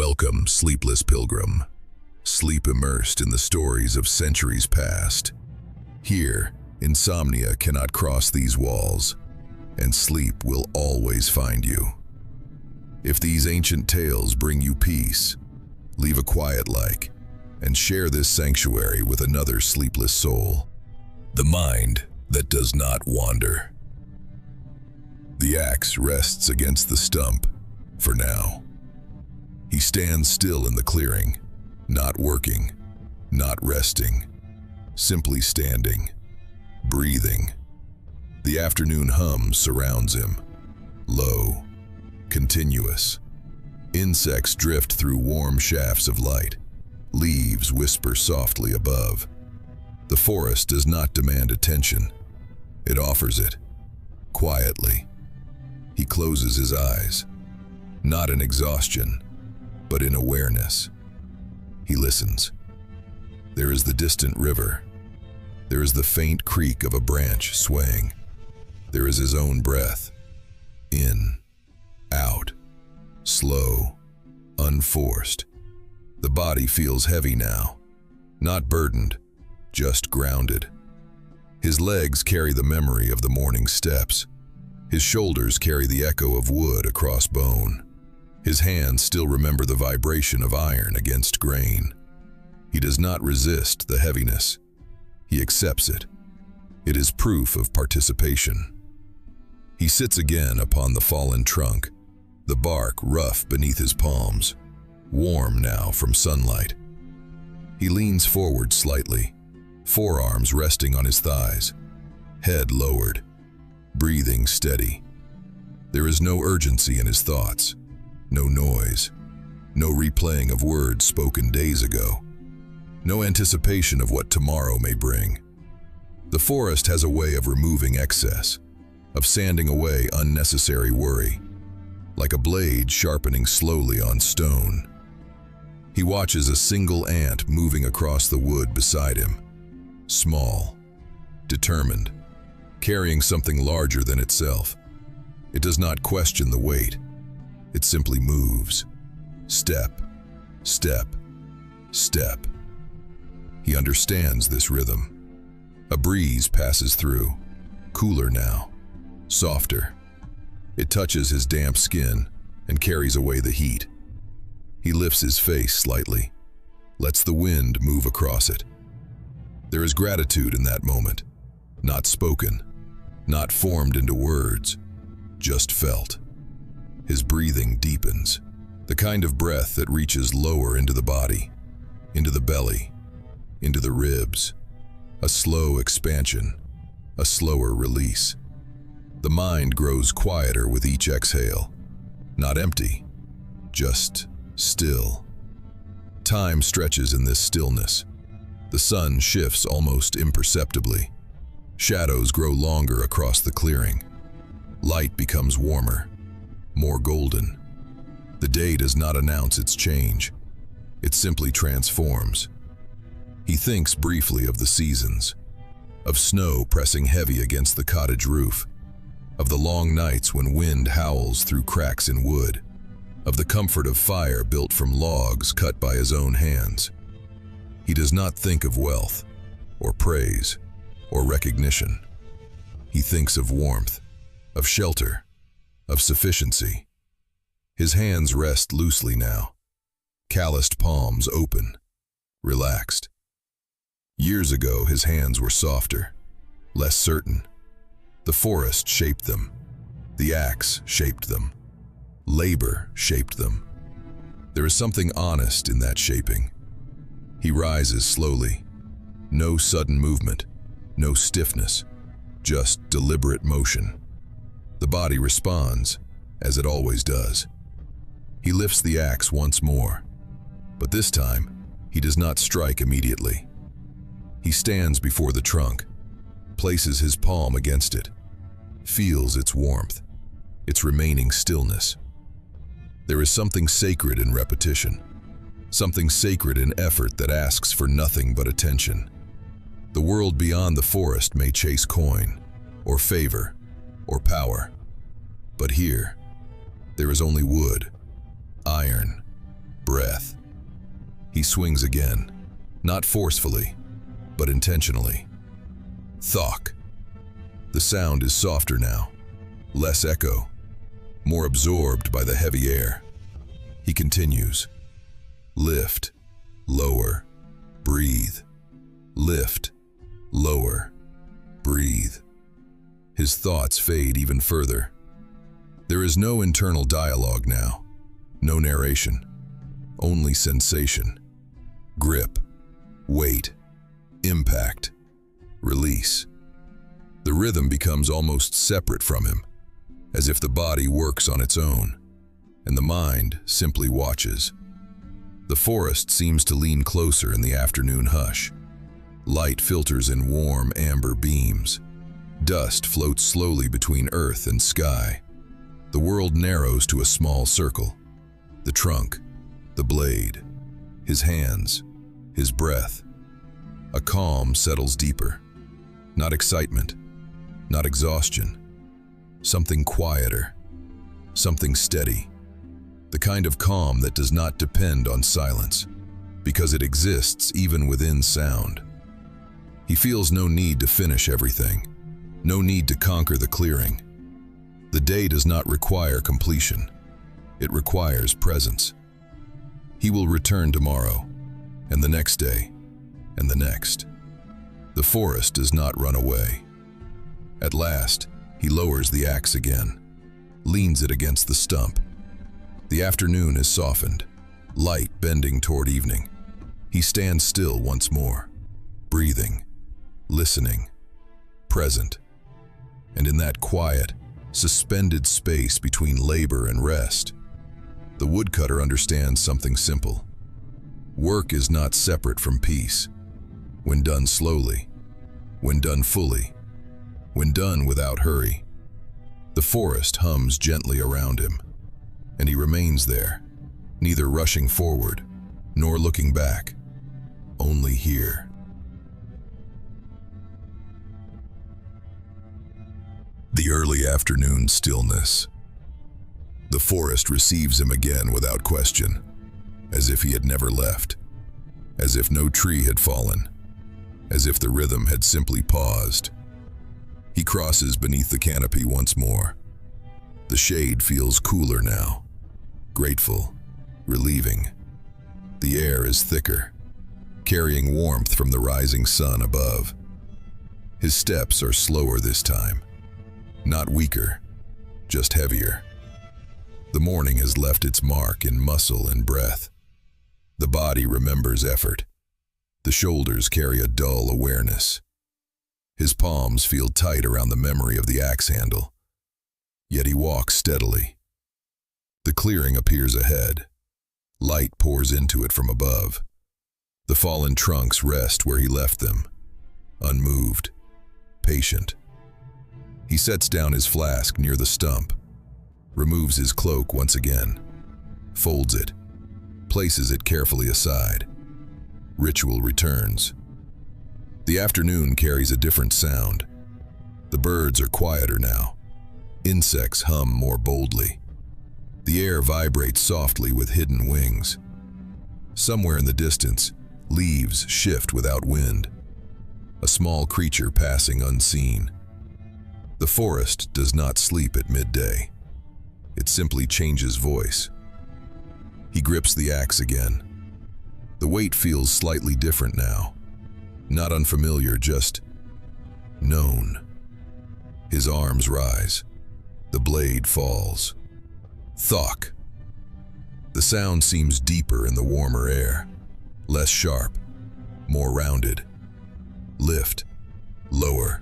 Welcome, sleepless pilgrim. Sleep immersed in the stories of centuries past. Here, insomnia cannot cross these walls, and sleep will always find you. If these ancient tales bring you peace, leave a quiet like, and share this sanctuary with another sleepless soul. The mind that does not wander. The axe rests against the stump, for now. He stands still in the clearing, not working, not resting, simply standing, breathing. The afternoon hum surrounds him, low, continuous. Insects drift through warm shafts of light. Leaves whisper softly above. The forest does not demand attention. It offers it, quietly. He closes his eyes, not in exhaustion, but in awareness. He listens. There is the distant river. There is the faint creak of a branch swaying. There is his own breath. In, out, slow, unforced. The body feels heavy now, not burdened, just grounded. His legs carry the memory of the morning steps. His shoulders carry the echo of wood across bone. His hands still remember the vibration of iron against grain. He does not resist the heaviness. He accepts it. It is proof of participation. He sits again upon the fallen trunk, the bark rough beneath his palms, warm now from sunlight. He leans forward slightly, forearms resting on his thighs, head lowered, breathing steady. There is no urgency in his thoughts, no noise, no replaying of words spoken days ago, no anticipation of what tomorrow may bring. The forest has a way of removing excess, of sanding away unnecessary worry, like a blade sharpening slowly on stone. He watches a single ant moving across the wood beside him, small, determined, carrying something larger than itself. It does not question the weight. It simply moves, step, step, step. He understands this rhythm. A breeze passes through, cooler now, softer. It touches his damp skin and carries away the heat. He lifts his face slightly, lets the wind move across it. There is gratitude in that moment, not spoken, not formed into words, just felt. His breathing deepens, the kind of breath that reaches lower into the body, into the belly, into the ribs. A slow expansion, a slower release. The mind grows quieter with each exhale, not empty, just still. Time stretches in this stillness. The sun shifts almost imperceptibly. Shadows grow longer across the clearing. Light becomes warmer, more golden. The day does not announce its change. It simply transforms. He thinks briefly of the seasons, of snow pressing heavy against the cottage roof, of the long nights when wind howls through cracks in wood, of the comfort of fire built from logs cut by his own hands. He does not think of wealth, or praise, or recognition. He thinks of warmth, of shelter, of sufficiency. His hands rest loosely now, calloused palms open, relaxed. Years ago, his hands were softer, less certain. The forest shaped them. The axe shaped them. Labor shaped them. There is something honest in that shaping. He rises slowly. No sudden movement, no stiffness, just deliberate motion. The body responds, as it always does. He lifts the axe once more, but this time, he does not strike immediately. He stands before the trunk, places his palm against it, feels its warmth, its remaining stillness. There is something sacred in repetition, something sacred in effort that asks for nothing but attention. The world beyond the forest may chase coin, or favor, or power. But here, there is only wood, iron, breath. He swings again, not forcefully, but intentionally. Thok. The sound is softer now, less echo, more absorbed by the heavy air. He continues. Lift, lower, breathe. Lift, lower, breathe. His thoughts fade even further. There is no internal dialogue now, no narration, only sensation. Grip, weight, impact, release. The rhythm becomes almost separate from him, as if the body works on its own, and the mind simply watches. The forest seems to lean closer in the afternoon hush. Light filters in warm amber beams. Dust floats slowly between earth and sky. The world narrows to a small circle. The trunk, the blade, his hands, his breath. A calm settles deeper. Not excitement, not exhaustion. Something quieter, something steady. The kind of calm that does not depend on silence, because it exists even within sound. He feels no need to finish everything, no need to conquer the clearing. The day does not require completion. It requires presence. He will return tomorrow, and the next day, and the next. The forest does not run away. At last, he lowers the axe again, leans it against the stump. The afternoon is softened, light bending toward evening. He stands still once more, breathing, listening, present. And in that quiet, suspended space between labor and rest, the woodcutter understands something simple. Work is not separate from peace. When done slowly, when done fully, when done without hurry. The forest hums gently around him, and he remains there, neither rushing forward nor looking back, only here. The early afternoon stillness. The forest receives him again without question, as if he had never left, as if no tree had fallen, as if the rhythm had simply paused. He crosses beneath the canopy once more. The shade feels cooler now, grateful, relieving. The air is thicker, carrying warmth from the rising sun above. His steps are slower this time, not weaker, just heavier. The morning has left its mark in muscle and breath. The body remembers effort. The shoulders carry a dull awareness. His palms feel tight around the memory of the axe handle. Yet he walks steadily. The clearing appears ahead. Light pours into it from above. The fallen trunks rest where he left them, unmoved, patient. He sets down his flask near the stump, removes his cloak once again, folds it, places it carefully aside. Ritual returns. The afternoon carries a different sound. The birds are quieter now. Insects hum more boldly. The air vibrates softly with hidden wings. Somewhere in the distance, leaves shift without wind. A small creature passing unseen. The forest does not sleep at midday. It simply changes voice. He grips the axe again. The weight feels slightly different now. Not unfamiliar, just known. His arms rise. The blade falls. Thok. The sound seems deeper in the warmer air, less sharp, more rounded. Lift, lower,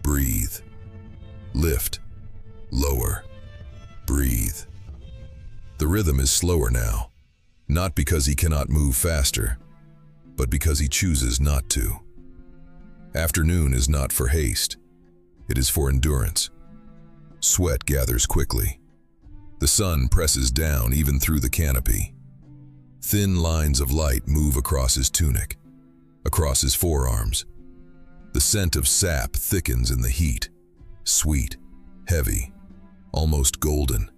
breathe. Lift, lower, breathe. The rhythm is slower now, not because he cannot move faster, but because he chooses not to. Afternoon is not for haste. It is for endurance. Sweat gathers quickly. The sun presses down even through the canopy. Thin lines of light move across his tunic, across his forearms. The scent of sap thickens in the heat, sweet, heavy, almost golden.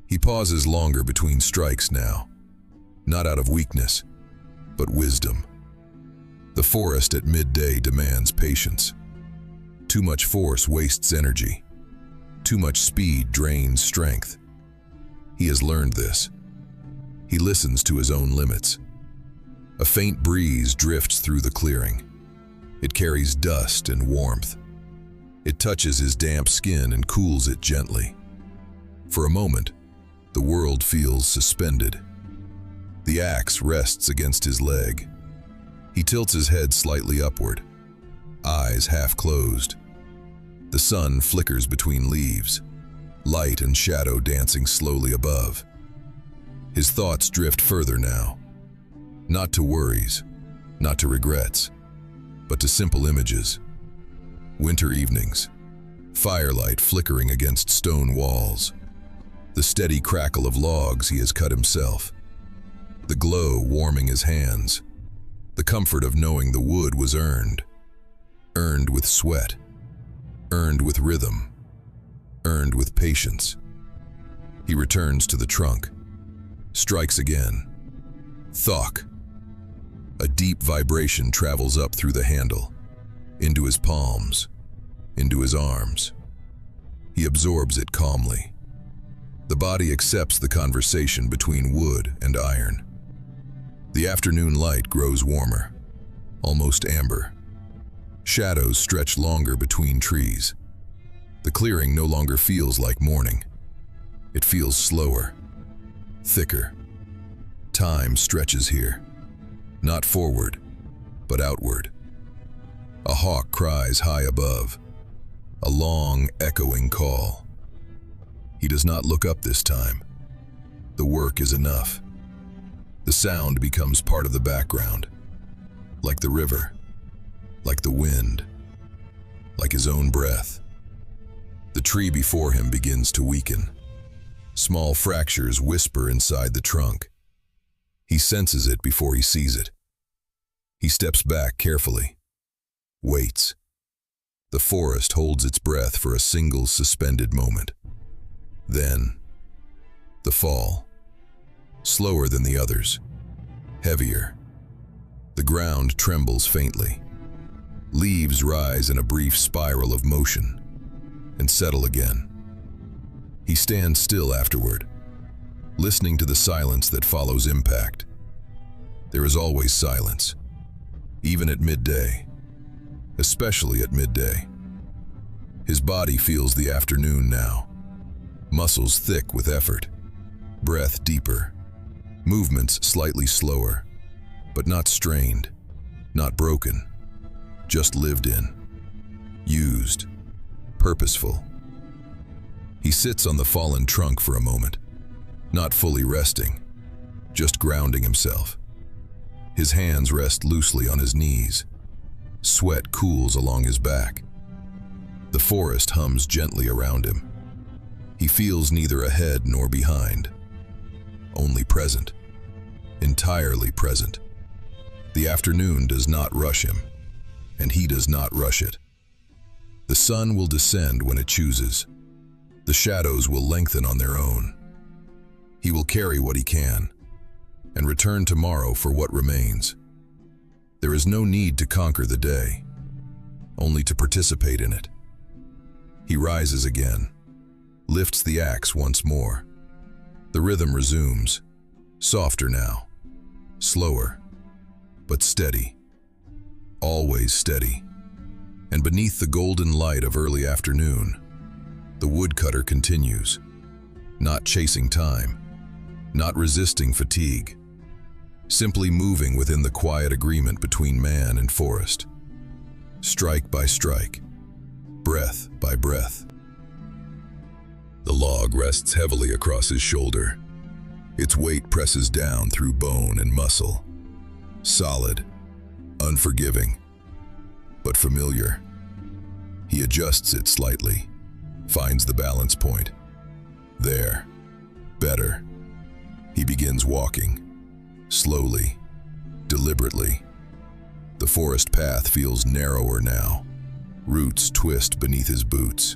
He pauses longer between strikes now, not out of weakness, but wisdom. The forest at midday demands patience. Too much force wastes energy. Too much speed drains strength. He has learned this. He listens to his own limits. A faint breeze drifts through the clearing. It carries dust and warmth. It touches his damp skin and cools it gently. For a moment, the world feels suspended. The axe rests against his leg. He tilts his head slightly upward, eyes half closed. The sun flickers between leaves, light and shadow dancing slowly above. His thoughts drift further now, not to worries, not to regrets, but to simple images. Winter evenings, firelight flickering against stone walls, the steady crackle of logs he has cut himself, the glow warming his hands, the comfort of knowing the wood was earned with sweat, earned with rhythm, earned with patience. He returns to the trunk, strikes again. Thok. A deep vibration travels up through the handle, into his palms, into his arms. He absorbs it calmly. The body accepts the conversation between wood and iron. The afternoon light grows warmer, almost amber. Shadows stretch longer between trees. The clearing no longer feels like morning. It feels slower, thicker. Time stretches here, not forward, but outward. A hawk cries high above, a long, echoing call. He does not look up this time. The work is enough. The sound becomes part of the background, like the river, like the wind, like his own breath. The tree before him begins to weaken. Small fractures whisper inside the trunk. He senses it before he sees it. He steps back carefully, waits. The forest holds its breath for a single suspended moment. Then, the fall. Slower than the others, heavier. The ground trembles faintly. Leaves rise in a brief spiral of motion and settle again. He stands still afterward, listening to the silence that follows impact. There is always silence, even at midday, especially at midday. His body feels the afternoon now, muscles thick with effort, breath deeper, movements slightly slower, but not strained, not broken, just lived in, used, purposeful. He sits on the fallen trunk for a moment, not fully resting, just grounding himself. His hands rest loosely on his knees. Sweat cools along his back. The forest hums gently around him. He feels neither ahead nor behind, only present, entirely present. The afternoon does not rush him, and he does not rush it. The sun will descend when it chooses. The shadows will lengthen on their own. He will carry what he can, and return tomorrow for what remains. There is no need to conquer the day, only to participate in it. He rises again, lifts the axe once more. The rhythm resumes, softer now, slower, but steady, always steady. And beneath the golden light of early afternoon, the woodcutter continues, not chasing time, not resisting fatigue, simply moving within the quiet agreement between man and forest, strike by strike, breath by breath. The log rests heavily across his shoulder. Its weight presses down through bone and muscle, solid, unforgiving, but familiar. He adjusts it slightly, finds the balance point. There, better. He begins walking, slowly, deliberately. The forest path feels narrower now. Roots twist beneath his boots.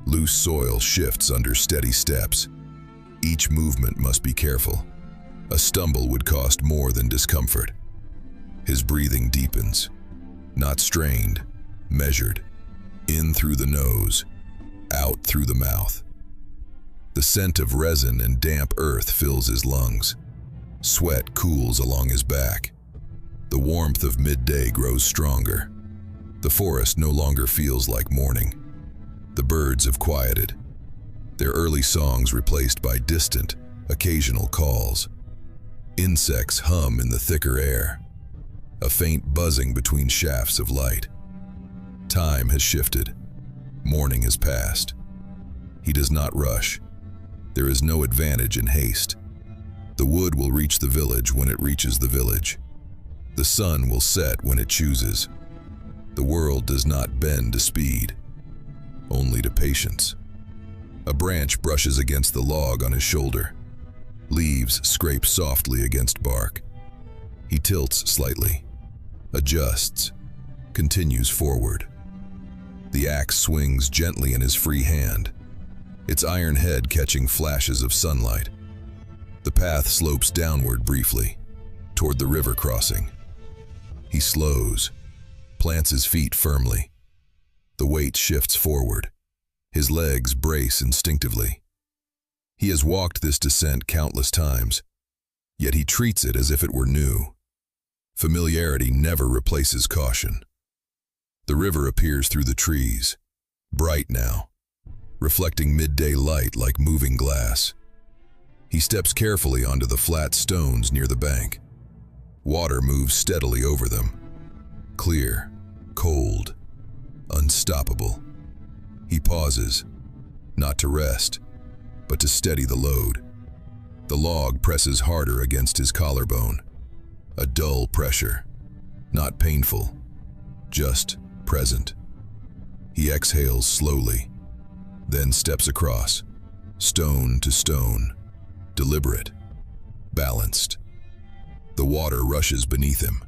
Loose soil shifts under steady steps. Each movement must be careful, A stumble would cost more than discomfort. His breathing deepens, not strained, measured, in through the nose, out through the mouth. The scent of resin and damp earth fills his lungs. Sweat cools along his back. The warmth of midday grows stronger. The forest no longer feels like morning. The birds have quieted, their early songs replaced by distant, occasional calls. Insects hum in the thicker air, a faint buzzing between shafts of light. Time has shifted. Morning has passed. He does not rush. There is no advantage in haste. The wood will reach the village when it reaches the village. The sun will set when it chooses. The world does not bend to speed, only to patience. A branch brushes against the log on his shoulder. Leaves scrape softly against bark. He tilts slightly, adjusts, continues forward. The axe swings gently in his free hand, its iron head catching flashes of sunlight. The path slopes downward briefly, toward the river crossing. He slows, plants his feet firmly. The weight shifts forward. His legs brace instinctively. He has walked this descent countless times, yet he treats it as if it were new. Familiarity never replaces caution. The river appears through the trees, bright now, reflecting midday light like moving glass. He steps carefully onto the flat stones near the bank. Water moves steadily over them. Clear, cold, unstoppable. He pauses, not to rest, but to steady the load. The log presses harder against his collarbone. A dull pressure, not painful, just present. He exhales slowly, then steps across, stone to stone, deliberate, balanced. The water rushes beneath him,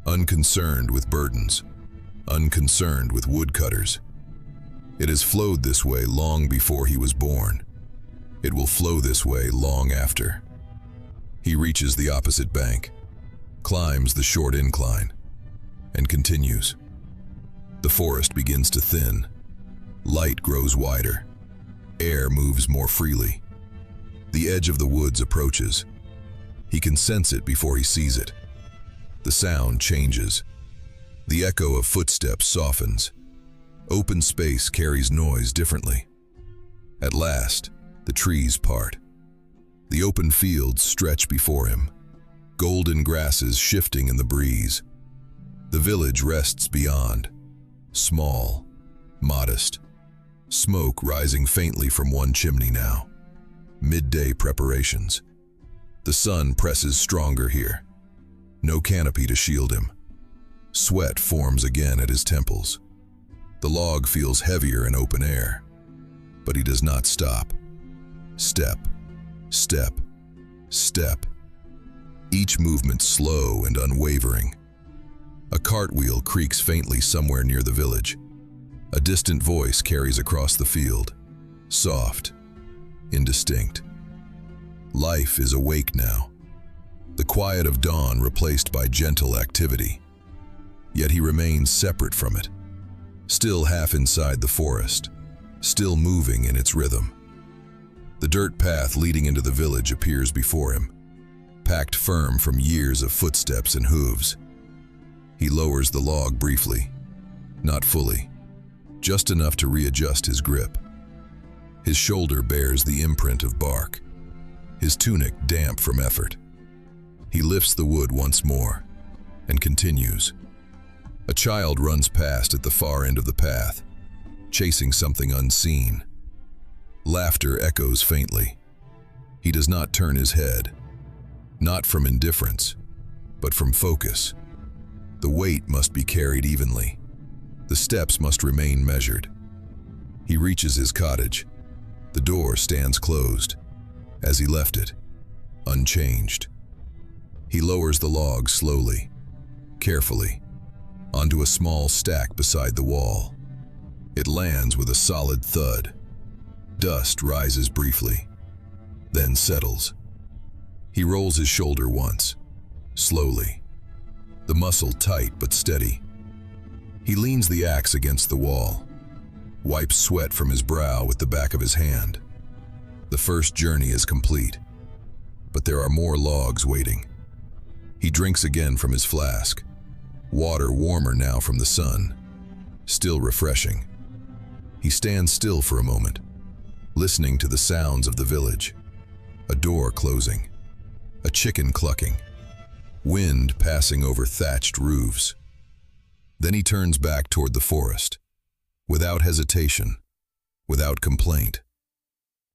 unconcerned with burdens, unconcerned with woodcutters. It has flowed this way long before he was born. It will flow this way long after. He reaches the opposite bank, climbs the short incline, and continues. The forest begins to thin. Light grows wider. Air moves more freely. The edge of the woods approaches. He can sense it before he sees it. The sound changes. The echo of footsteps softens. Open space carries noise differently. At last, the trees part. The open fields stretch before him, golden grasses shifting in the breeze. The village rests beyond, small, modest, smoke rising faintly from one chimney now. Midday preparations. The sun presses stronger here. No canopy to shield him. Sweat forms again at his temples. The log feels heavier in open air, but he does not stop. Step, step, step. Each movement slow and unwavering. A cartwheel creaks faintly somewhere near the village. A distant voice carries across the field, soft, indistinct. Life is awake now. The quiet of dawn replaced by gentle activity. Yet he remains separate from it, still half inside the forest, still moving in its rhythm. The dirt path leading into the village appears before him, packed firm from years of footsteps and hooves. He lowers the log briefly, not fully, just enough to readjust his grip. His shoulder bears the imprint of bark, his tunic damp from effort. He lifts the wood once more and continues. A child runs past at the far end of the path, chasing something unseen. Laughter echoes faintly. He does not turn his head, not from indifference, but from focus. The weight must be carried evenly. The steps must remain measured. He reaches his cottage. The door stands closed, as he left it, unchanged. He lowers the log slowly, carefully, onto a small stack beside the wall. It lands with a solid thud. Dust rises briefly, then settles. He rolls his shoulder once, slowly, the muscle tight but steady. He leans the axe against the wall, wipes sweat from his brow with the back of his hand. The first journey is complete, but there are more logs waiting. He drinks again from his flask, water warmer now from the sun, still refreshing. He stands still for a moment, listening to the sounds of the village. A door closing, a chicken clucking, wind passing over thatched roofs. Then he turns back toward the forest, without hesitation, without complaint.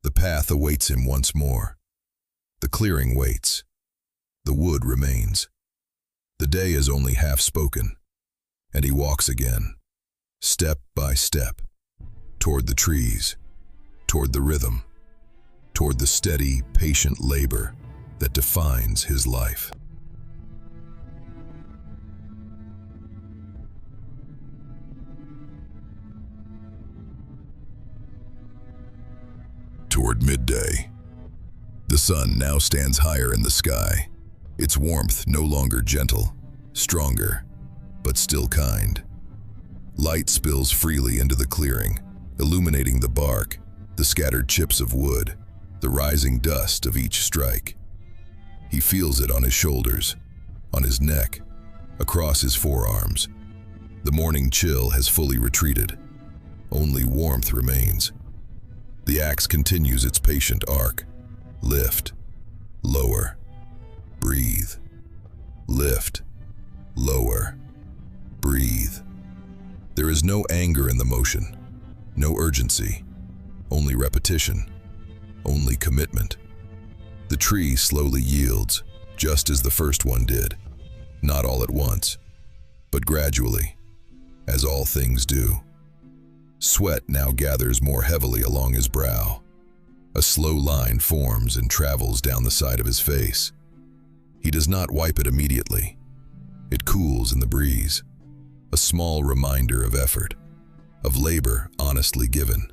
The path awaits him once more. The clearing waits. The wood remains. The day is only half spoken, and he walks again, step by step, toward the trees, toward the rhythm, toward the steady, patient labor that defines his life. Toward midday, the sun now stands higher in the sky, its warmth no longer gentle, stronger, but still kind. Light spills freely into the clearing, illuminating the bark, the scattered chips of wood, the rising dust of each strike. He feels it on his shoulders, on his neck, across his forearms. The morning chill has fully retreated. Only warmth remains. The axe continues its patient arc. Lift, lower, breathe. Lift, lower, breathe. There is no anger in the motion, no urgency, only repetition, only commitment. The tree slowly yields, just as the first one did, not all at once, but gradually, as all things do. Sweat now gathers more heavily along his brow. A slow line forms and travels down the side of his face. He does not wipe it immediately. It cools in the breeze, a small reminder of effort, of labor honestly given.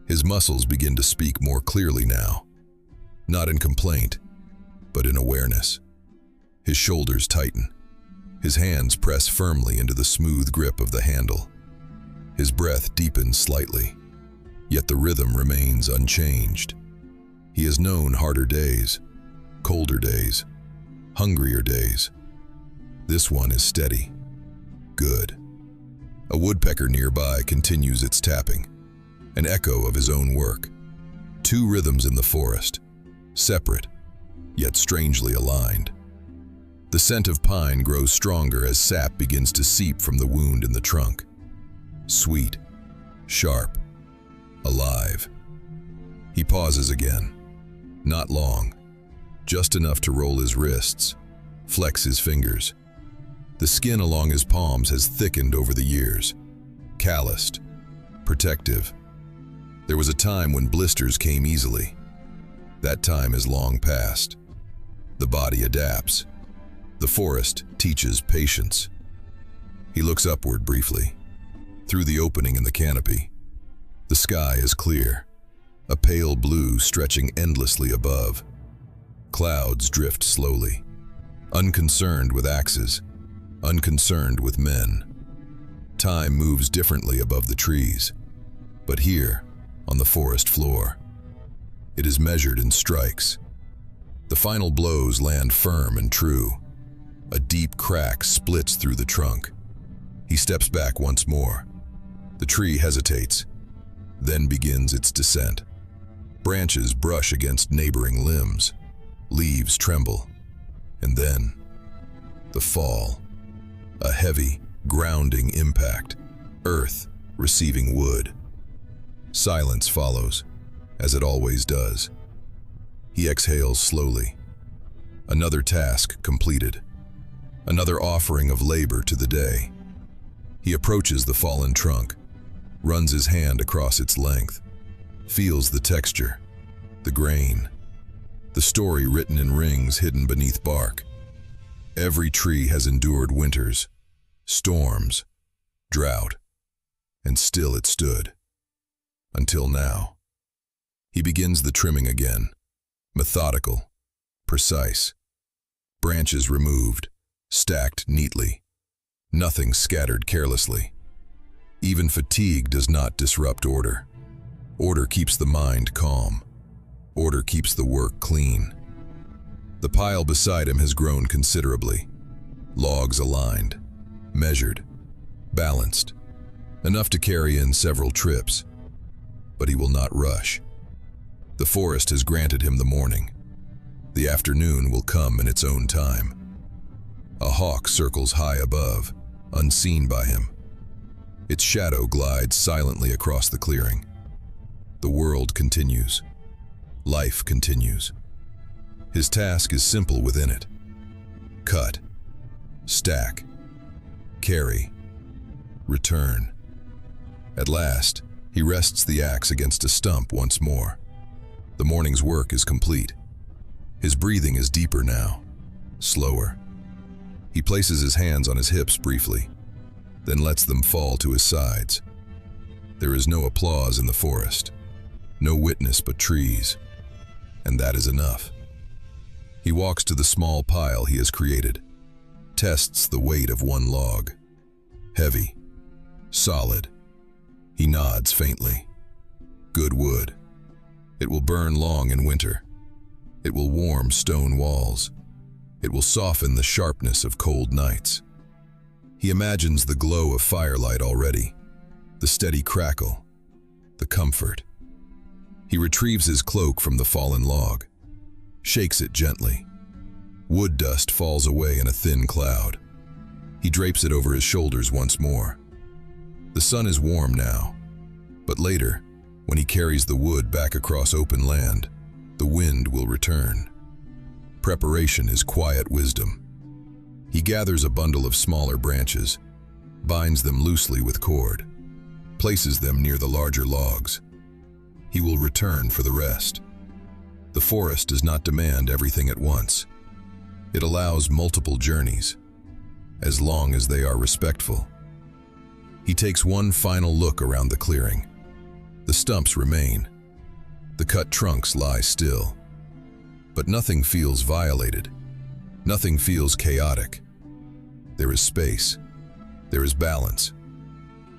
His muscles begin to speak more clearly now, not in complaint, but in awareness. His shoulders tighten. His hands press firmly into the smooth grip of the handle. His breath deepens slightly, yet the rhythm remains unchanged. He has known harder days, colder days, hungrier days. This one is steady, good. A woodpecker nearby continues its tapping, an echo of his own work. Two rhythms in the forest, separate, yet strangely aligned. The scent of pine grows stronger as sap begins to seep from the wound in the trunk. Sweet, sharp, alive. He pauses again. Not long, just enough to roll his wrists, flex his fingers. The skin along his palms has thickened over the years, calloused, protective. There was a time when blisters came easily. That time is long past. The body adapts. The forest teaches patience. He looks upward briefly, through the opening in the canopy. The sky is clear, a pale blue stretching endlessly above. Clouds drift slowly, unconcerned with axes, unconcerned with men. Time moves differently above the trees, but here, on the forest floor, it is measured in strikes. The final blows land firm and true. A deep crack splits through the trunk. He steps back once more. The tree hesitates, then begins its descent. Branches brush against neighboring limbs, leaves tremble, and then the fall. A heavy, grounding impact, earth receiving wood. Silence follows, as it always does. He exhales slowly. Another task completed, another offering of labor to the day. He approaches the fallen trunk, runs his hand across its length, feels the texture, the grain, the story written in rings hidden beneath bark. Every tree has endured winters, storms, drought, and still it stood. Until now. He begins the trimming again, methodical, precise. Branches removed, stacked neatly. Nothing scattered carelessly. Even fatigue does not disrupt order. Order keeps the mind calm. Order keeps the work clean. The pile beside him has grown considerably. Logs aligned, measured, balanced, enough to carry in several trips. But he will not rush. The forest has granted him the morning. The afternoon will come in its own time. A hawk circles high above, unseen by him. Its shadow glides silently across the clearing. The world continues. Life continues. His task is simple within it. Cut, stack, carry, return. At last, he rests the axe against a stump once more. The morning's work is complete. His breathing is deeper now, slower. He places his hands on his hips briefly, then lets them fall to his sides. There is no applause in the forest, no witness but trees, and that is enough. He walks to the small pile he has created, tests the weight of one log. Heavy, solid. He nods faintly. Good wood. It will burn long in winter. It will warm stone walls. It will soften the sharpness of cold nights. He imagines the glow of firelight already, the steady crackle, the comfort. He retrieves his cloak from the fallen log, shakes it gently. Wood dust falls away in a thin cloud. He drapes it over his shoulders once more. The sun is warm now, but later, when he carries the wood back across open land, the wind will return. Preparation is quiet wisdom. He gathers a bundle of smaller branches, binds them loosely with cord, places them near the larger logs. He will return for the rest. The forest does not demand everything at once. It allows multiple journeys, as long as they are respectful. He takes one final look around the clearing. The stumps remain. The cut trunks lie still. But nothing feels violated. Nothing feels chaotic. There is space. There is balance.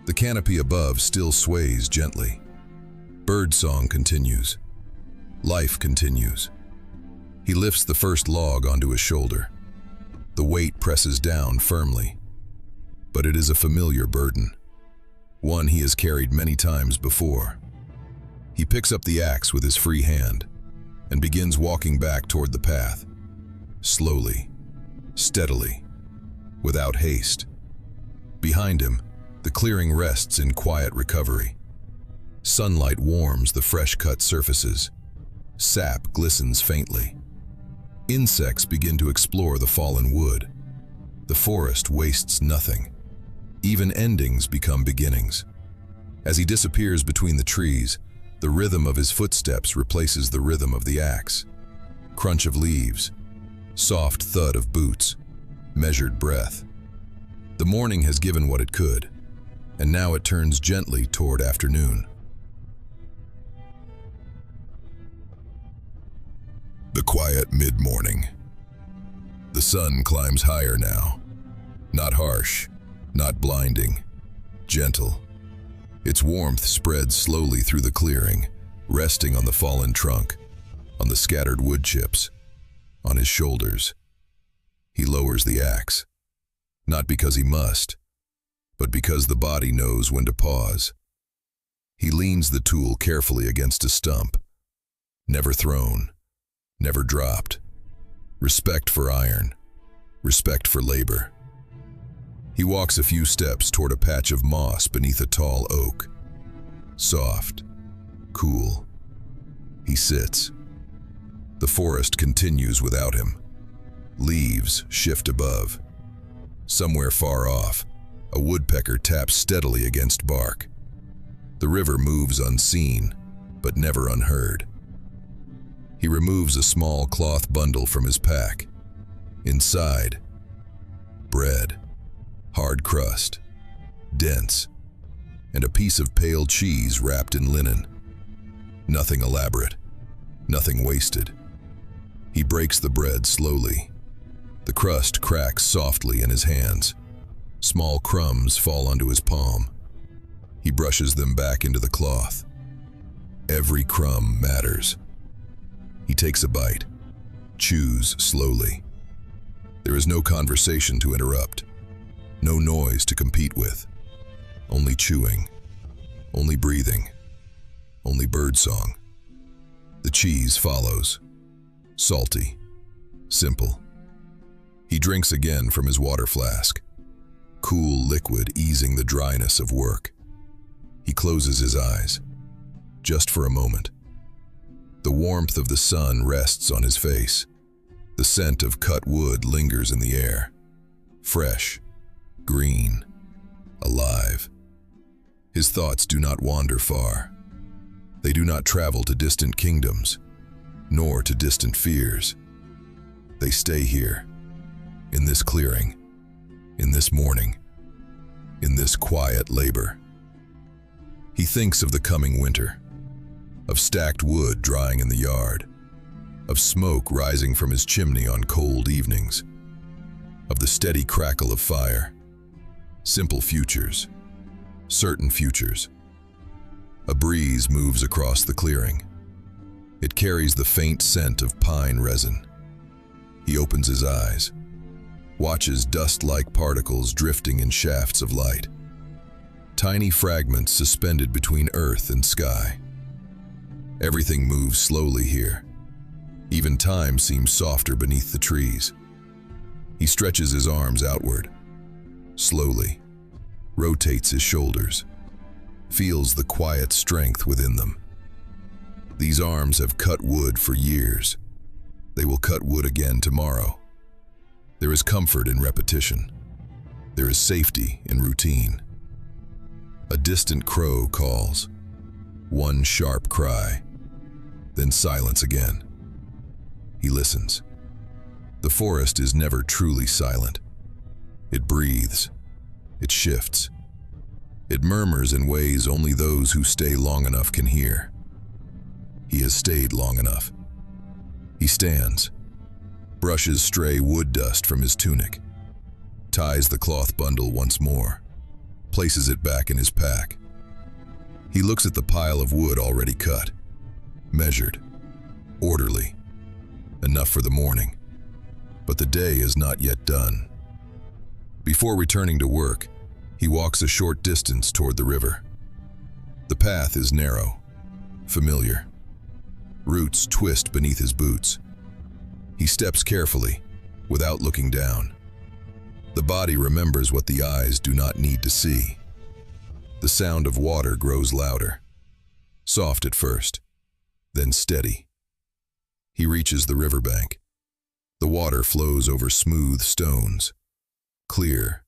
The canopy above still sways gently. Birdsong continues. Life continues. He lifts the first log onto his shoulder. The weight presses down firmly. But it is a familiar burden, one he has carried many times before. He picks up the axe with his free hand and begins walking back toward the path, slowly, steadily, without haste. Behind him, the clearing rests in quiet recovery. Sunlight warms the fresh-cut surfaces. Sap glistens faintly. Insects begin to explore the fallen wood. The forest wastes nothing. Even endings become beginnings. As he disappears between the trees, the rhythm of his footsteps replaces the rhythm of the axe. Crunch of leaves, soft thud of boots, measured breath. The morning has given what it could, and now it turns gently toward afternoon. The quiet mid-morning. The sun climbs higher now. Not harsh, not blinding, gentle. Its warmth spreads slowly through the clearing, resting on the fallen trunk, on the scattered wood chips, on his shoulders. He lowers the axe, not because he must, but because the body knows when to pause. He leans the tool carefully against a stump, never thrown, never dropped. Respect for iron, respect for labor. He walks a few steps toward a patch of moss beneath a tall oak. Soft, cool. He sits. The forest continues without him. Leaves shift above. Somewhere far off, a woodpecker taps steadily against bark. The river moves unseen, but never unheard. He removes a small cloth bundle from his pack. Inside, bread, hard crust, dense, and a piece of pale cheese wrapped in linen. Nothing elaborate, nothing wasted. He breaks the bread slowly. The crust cracks softly in his hands. Small crumbs fall onto his palm. He brushes them back into the cloth. Every crumb matters. He takes a bite, chews slowly. There is no conversation to interrupt, no noise to compete with. Only chewing, only breathing, only birdsong. The cheese follows, salty, simple. He drinks again from his water flask, cool liquid easing the dryness of work. He closes his eyes, just for a moment. The warmth of the sun rests on his face. The scent of cut wood lingers in the air, fresh, green, alive. His thoughts do not wander far. They do not travel to distant kingdoms, nor to distant fears. They stay here, in this clearing, in this morning, in this quiet labor. He thinks of the coming winter, of stacked wood drying in the yard, of smoke rising from his chimney on cold evenings, of the steady crackle of fire. Simple futures, certain futures. A breeze moves across the clearing. It carries the faint scent of pine resin. He opens his eyes, watches dust-like particles drifting in shafts of light. Tiny fragments suspended between earth and sky. Everything moves slowly here. Even time seems softer beneath the trees. He stretches his arms outward, slowly, rotates his shoulders, feels the quiet strength within them. These arms have cut wood for years. They will cut wood again tomorrow. There is comfort in repetition. There is safety in routine. A distant crow calls, one sharp cry, then silence again. He listens. The forest is never truly silent. It breathes. It shifts. It murmurs in ways only those who stay long enough can hear. He has stayed long enough. He stands, brushes stray wood dust from his tunic, ties the cloth bundle once more, places it back in his pack. He looks at the pile of wood already cut, measured, orderly, enough for the morning. But the day is not yet done. Before returning to work, he walks a short distance toward the river. The path is narrow, familiar. Roots twist beneath his boots. He steps carefully, without looking down. The body remembers what the eyes do not need to see. The sound of water grows louder, soft at first, then steady. He reaches the riverbank. The water flows over smooth stones, clear,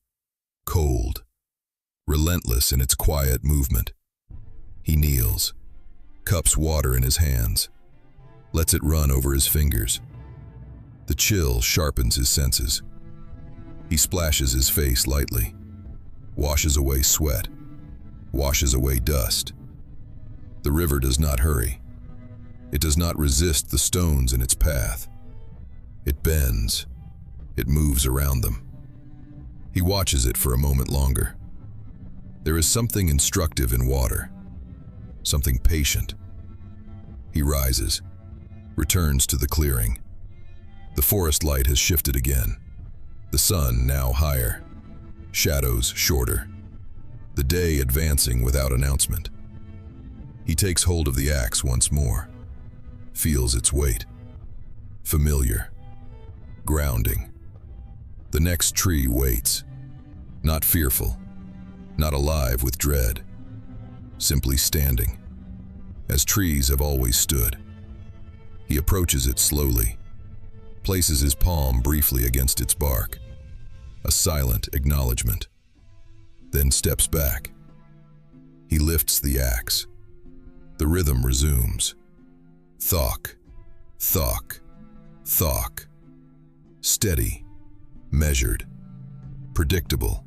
cold, relentless in its quiet movement. He kneels, cups water in his hands, lets it run over his fingers. The chill sharpens his senses. He splashes his face lightly, washes away sweat, washes away dust. The river does not hurry. It does not resist the stones in its path. It bends. It moves around them. He watches it for a moment longer. There is something instructive in water, something patient. He rises, returns to the clearing. The forest light has shifted again. The sun now higher, shadows shorter. The day advancing without announcement. He takes hold of the axe once more, feels its weight. Familiar, grounding. The next tree waits, not fearful, not alive with dread, simply standing, as trees have always stood. He approaches it slowly, places his palm briefly against its bark, a silent acknowledgement, then steps back. He lifts the axe. The rhythm resumes. Thok, thok, thok. Steady, measured, predictable.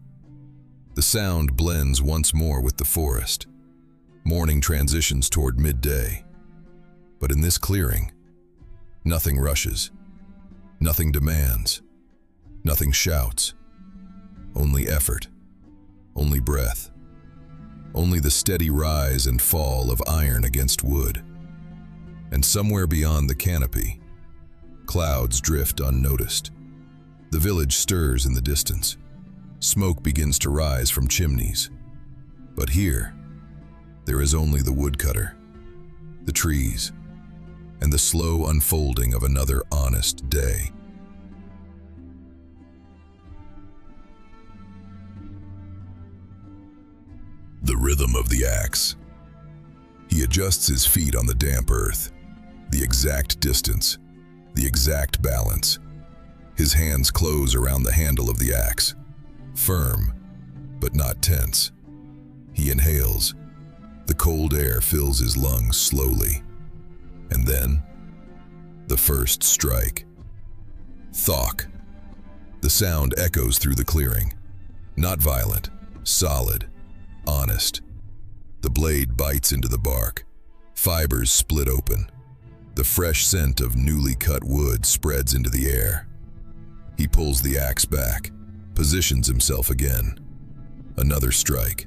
The sound blends once more with the forest. Morning transitions toward midday. But in this clearing, nothing rushes. Nothing demands, nothing shouts, only effort, only breath, only the steady rise and fall of iron against wood. And somewhere beyond the canopy, clouds drift unnoticed. The village stirs in the distance. Smoke begins to rise from chimneys. But here, there is only the woodcutter, the trees, and the slow unfolding of another honest day. The rhythm of the axe. He adjusts his feet on the damp earth, the exact distance, the exact balance. His hands close around the handle of the axe, firm, but not tense. He inhales. The cold air fills his lungs slowly. And then, the first strike. Thok. The sound echoes through the clearing. Not violent, solid, honest. The blade bites into the bark. Fibers split open. The fresh scent of newly cut wood spreads into the air. He pulls the axe back, positions himself again. Another strike.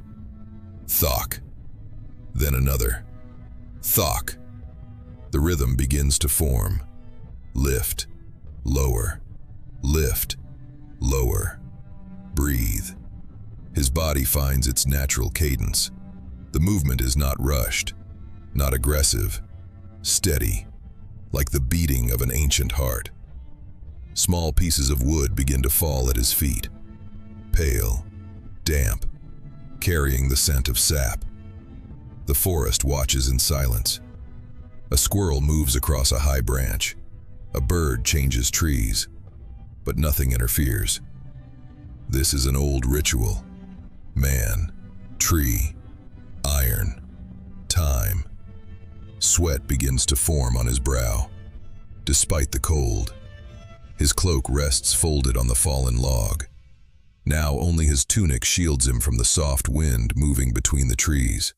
Thok. Then another. Thok. The rhythm begins to form. Lift, lower, lift, lower. Breathe. His body finds its natural cadence. The movement is not rushed, not aggressive, steady, like the beating of an ancient heart. Small pieces of wood begin to fall at his feet, pale, damp, carrying the scent of sap. The forest watches in silence. A squirrel moves across a high branch. A bird changes trees, but nothing interferes. This is an old ritual. Man, tree, iron, time. Sweat begins to form on his brow. Despite the cold, his cloak rests folded on the fallen log. Now only his tunic shields him from the soft wind moving between the trees.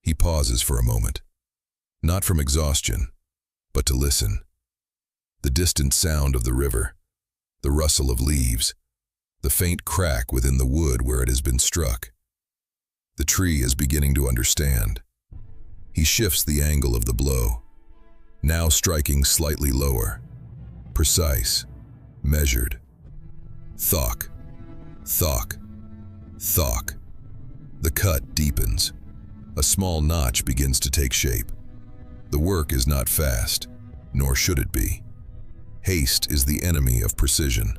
He pauses for a moment, not from exhaustion, but to listen. The distant sound of the river, the rustle of leaves, the faint crack within the wood where it has been struck. The tree is beginning to understand. He shifts the angle of the blow, now striking slightly lower, precise, measured. Thok, thok, thok. The cut deepens. A small notch begins to take shape. The work is not fast, nor should it be. Haste is the enemy of precision.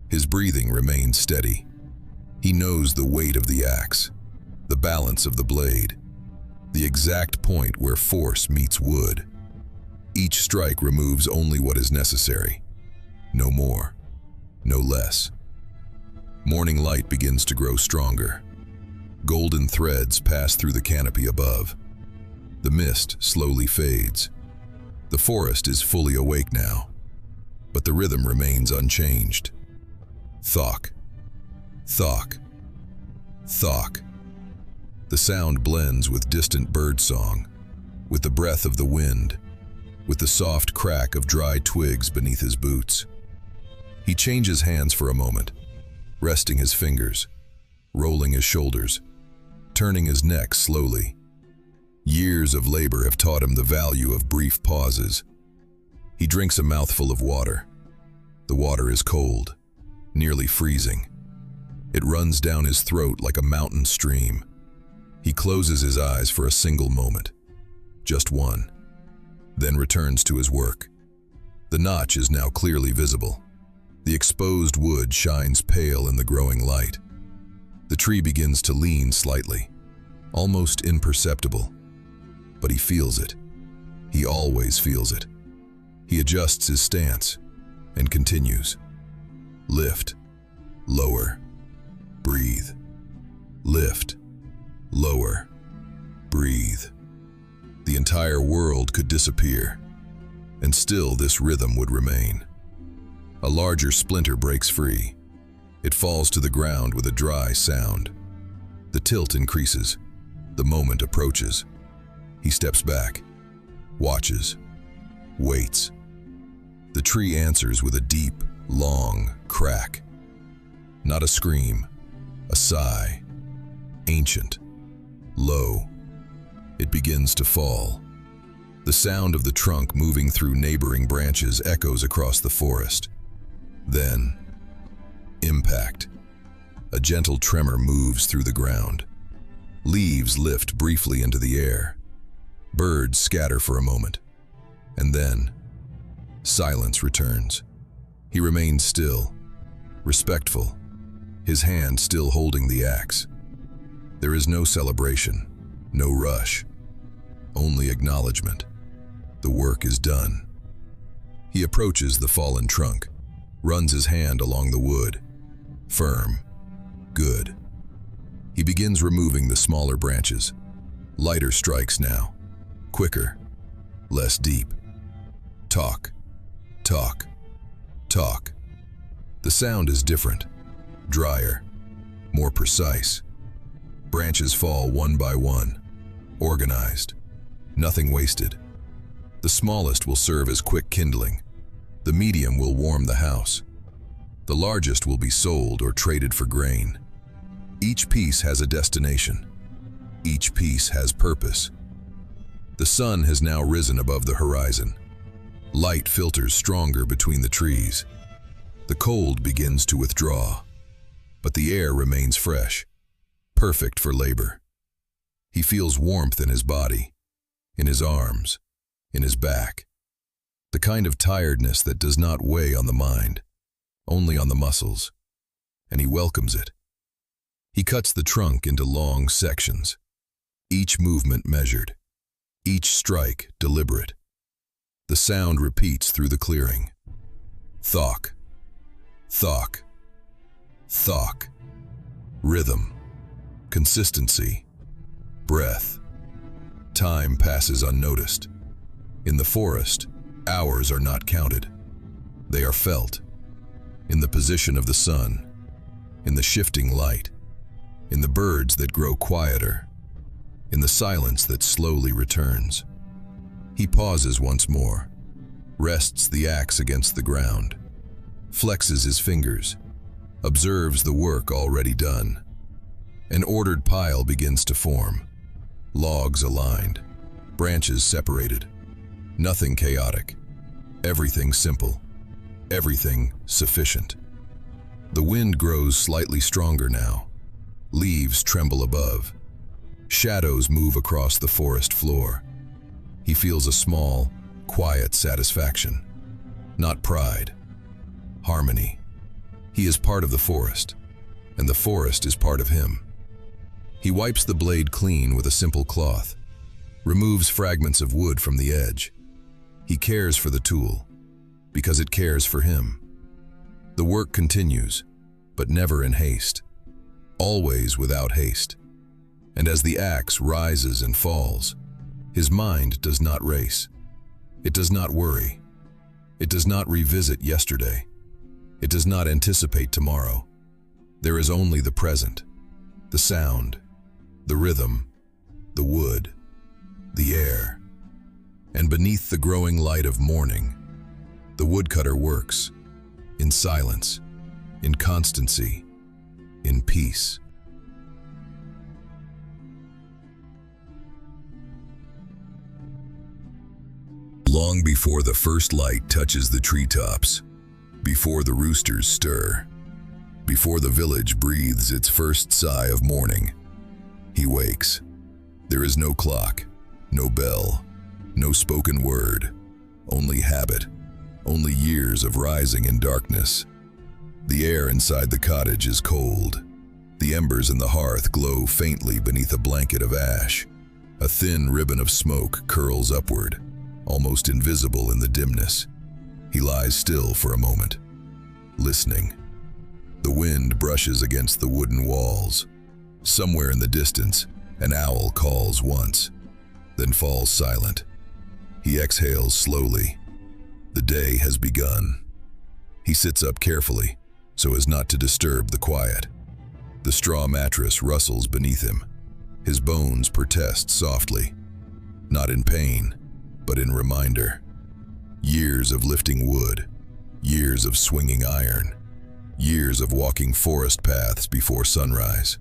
His breathing remains steady. He knows the weight of the axe, the balance of the blade, the exact point where force meets wood. Each strike removes only what is necessary, no more, no less. Morning light begins to grow stronger. Golden threads pass through the canopy above. The mist slowly fades. The forest is fully awake now, but the rhythm remains unchanged. Thok, thok, thok. The sound blends with distant bird song, with the breath of the wind, with the soft crack of dry twigs beneath his boots. He changes hands for a moment, resting his fingers, rolling his shoulders, turning his neck slowly. Years of labor have taught him the value of brief pauses. He drinks a mouthful of water. The water is cold, nearly freezing. It runs down his throat like a mountain stream. He closes his eyes for a single moment, just one, then returns to his work. The notch is now clearly visible. The exposed wood shines pale in the growing light. The tree begins to lean slightly, almost imperceptible, but he feels it. He always feels it. He adjusts his stance and continues. Lift, lower, breathe. Lift, lower, breathe. The entire world could disappear, and still this rhythm would remain. A larger splinter breaks free. It falls to the ground with a dry sound. The tilt increases. The moment approaches. He steps back, watches, waits. The tree answers with a deep, long crack. Not a scream, a sigh. Ancient, low. It begins to fall. The sound of the trunk moving through neighboring branches echoes across the forest. Then, impact. A gentle tremor moves through the ground. Leaves lift briefly into the air. Birds scatter for a moment. And then, silence returns. He remains still, respectful, his hand still holding the axe. There is no celebration, no rush, only acknowledgement. The work is done. He approaches the fallen trunk, runs his hand along the wood. Firm, good. He begins removing the smaller branches. Lighter strikes now, quicker, less deep. Talk, talk, talk. The sound is different, drier, more precise. Branches fall one by one, organized, nothing wasted. The smallest will serve as quick kindling. The medium will warm the house. The largest will be sold or traded for grain. Each piece has a destination. Each piece has purpose. The sun has now risen above the horizon. Light filters stronger between the trees. The cold begins to withdraw, but the air remains fresh, perfect for labor. He feels warmth in his body, in his arms, in his back. The kind of tiredness that does not weigh on the mind, only on the muscles, and he welcomes it. He cuts the trunk into long sections, each movement measured, each strike deliberate. The sound repeats through the clearing. Thok, thok, thok. Rhythm, consistency, breath. Time passes unnoticed. In the forest, hours are not counted. They are felt. In the position of the sun, in the shifting light, in the birds that grow quieter, in the silence that slowly returns. He pauses once more, rests the axe against the ground, flexes his fingers, observes the work already done. An ordered pile begins to form, logs aligned, branches separated. Nothing chaotic, everything simple, everything sufficient. The wind grows slightly stronger now. Leaves tremble above. Shadows move across the forest floor. He feels a small, quiet satisfaction. Not pride. Harmony. He is part of the forest, and the forest is part of him. He wipes the blade clean with a simple cloth, removes fragments of wood from the edge. He cares for the tool, because it cares for him. The work continues, but never in haste. Always without haste. And as the axe rises and falls, his mind does not race. It does not worry. It does not revisit yesterday. It does not anticipate tomorrow. There is only the present, the sound, the rhythm, the wood, the air. And beneath the growing light of morning, the woodcutter works, in silence, in constancy, in peace. Long before the first light touches the treetops, before the roosters stir, before the village breathes its first sigh of morning, he wakes. There is no clock, no bell, no spoken word, only habit, only years of rising in darkness. The air inside the cottage is cold. The embers in the hearth glow faintly beneath a blanket of ash. A thin ribbon of smoke curls upward, almost invisible in the dimness. He lies still for a moment, listening. The wind brushes against the wooden walls. Somewhere in the distance, an owl calls once, then falls silent. He exhales slowly. The day has begun. He sits up carefully, so as not to disturb the quiet. The straw mattress rustles beneath him. His bones protest softly, not in pain, but in reminder. Years of lifting wood, years of swinging iron, years of walking forest paths before sunrise.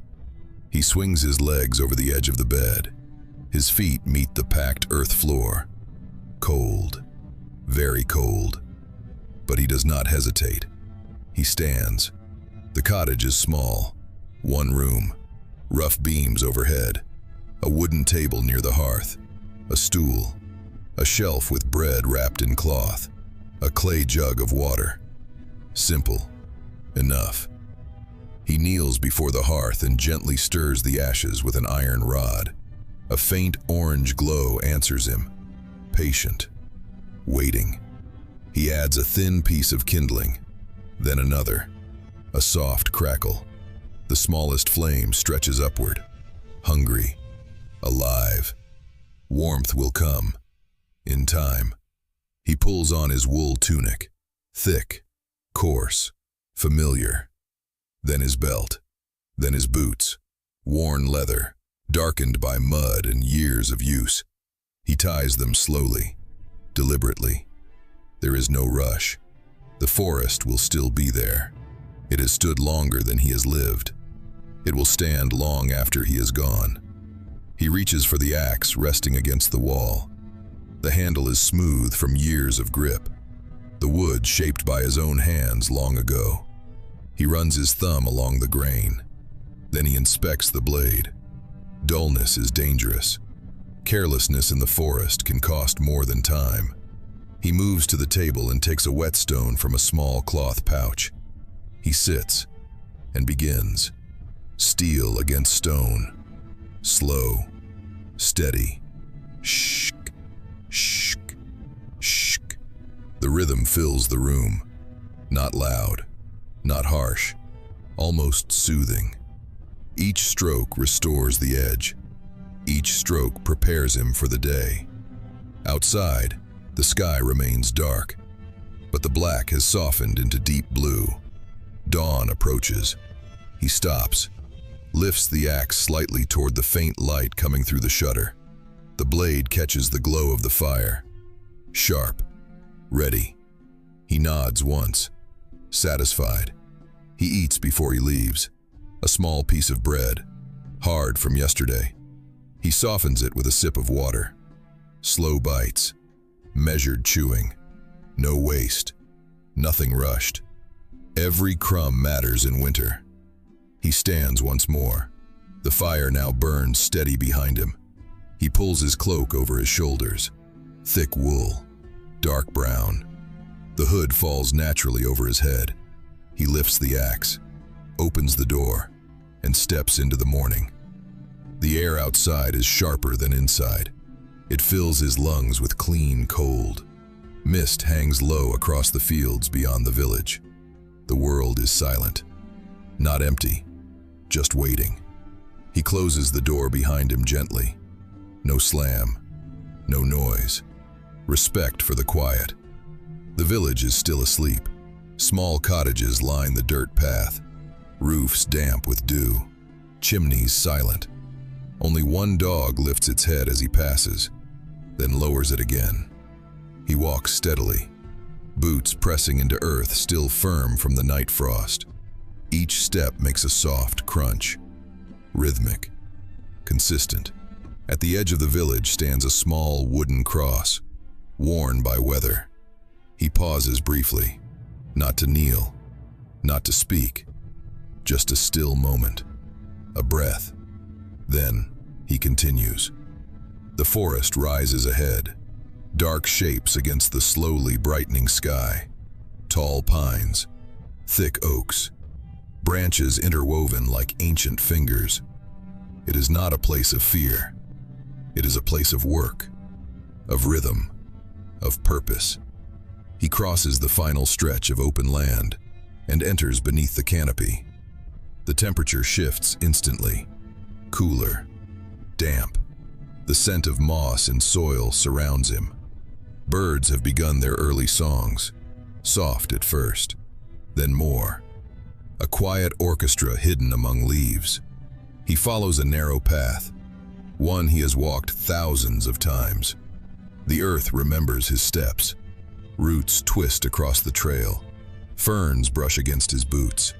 He swings his legs over the edge of the bed. His feet meet the packed earth floor. Cold, very cold. But he does not hesitate. He stands. The cottage is small. One room, rough beams overhead, a wooden table near the hearth, a stool, a shelf with bread wrapped in cloth, a clay jug of water. Simple, enough. He kneels before the hearth and gently stirs the ashes with an iron rod. A faint orange glow answers him. Patient, waiting. He adds a thin piece of kindling, then another. A soft crackle. The smallest flame stretches upward. Hungry, alive. Warmth will come. In time. He pulls on his wool tunic. Thick, coarse, familiar. Then his belt. Then his boots. Worn leather, darkened by mud and years of use. He ties them slowly, deliberately. There is no rush. The forest will still be there. It has stood longer than he has lived. It will stand long after he is gone. He reaches for the axe resting against the wall. The handle is smooth from years of grip. The wood shaped by his own hands long ago. He runs his thumb along the grain. Then he inspects the blade. Dullness is dangerous. Carelessness in the forest can cost more than time. He moves to the table and takes a whetstone from a small cloth pouch. He sits and begins. Steel against stone. Slow. Steady. Shh. Shh. Shh. The rhythm fills the room. Not loud. Not harsh. Almost soothing. Each stroke restores the edge. Each stroke prepares him for the day. Outside, the sky remains dark, but the black has softened into deep blue. Dawn approaches. He stops, lifts the axe slightly toward the faint light coming through the shutter. The blade catches the glow of the fire. Sharp, ready. He nods once, satisfied. He eats before he leaves. A small piece of bread, hard from yesterday. He softens it with a sip of water. Slow bites, measured chewing. No waste, nothing rushed. Every crumb matters in winter. He stands once more. The fire now burns steady behind him. He pulls his cloak over his shoulders. Thick wool, dark brown. The hood falls naturally over his head. He lifts the axe, opens the door, and steps into the morning. The air outside is sharper than inside. It fills his lungs with clean cold. Mist hangs low across the fields beyond the village. The world is silent. Not empty, just waiting. He closes the door behind him gently. No slam, no noise. Respect for the quiet. The village is still asleep. Small cottages line the dirt path. Roofs damp with dew. Chimneys silent. Only one dog lifts its head as he passes, then lowers it again. He walks steadily, boots pressing into earth still firm from the night frost. Each step makes a soft crunch, rhythmic, consistent. At the edge of the village stands a small wooden cross, worn by weather. He pauses briefly, not to kneel, not to speak, just a still moment, a breath. Then he continues. The forest rises ahead, dark shapes against the slowly brightening sky. Tall pines, thick oaks, branches interwoven like ancient fingers. It is not a place of fear. It is a place of work, of rhythm, of purpose. He crosses the final stretch of open land and enters beneath the canopy. The temperature shifts instantly. Cooler, damp. The scent of moss and soil surrounds him. Birds have begun their early songs, soft at first, then more. A quiet orchestra hidden among leaves. He follows a narrow path, one he has walked thousands of times. The earth remembers his steps. Roots twist across the trail. Ferns brush against his boots.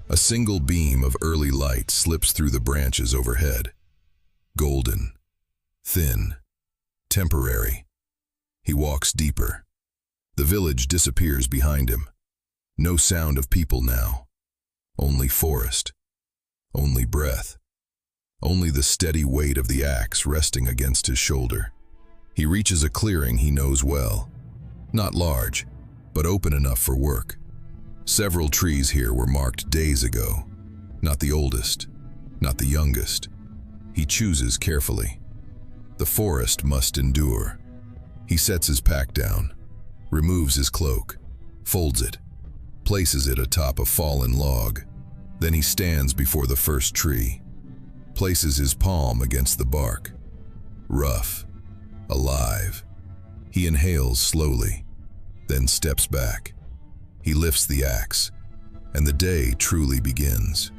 A single beam of early light slips through the branches overhead. Golden, thin, temporary. He walks deeper. The village disappears behind him. No sound of people now. Only forest. Only breath. Only the steady weight of the axe resting against his shoulder. He reaches a clearing he knows well. Not large, but open enough for work. Several trees here were marked days ago. Not the oldest, not the youngest. He chooses carefully. The forest must endure. He sets his pack down, removes his cloak, folds it, places it atop a fallen log. Then he stands before the first tree, places his palm against the bark. Rough, alive. He inhales slowly, then steps back. He lifts the axe, and the day truly begins.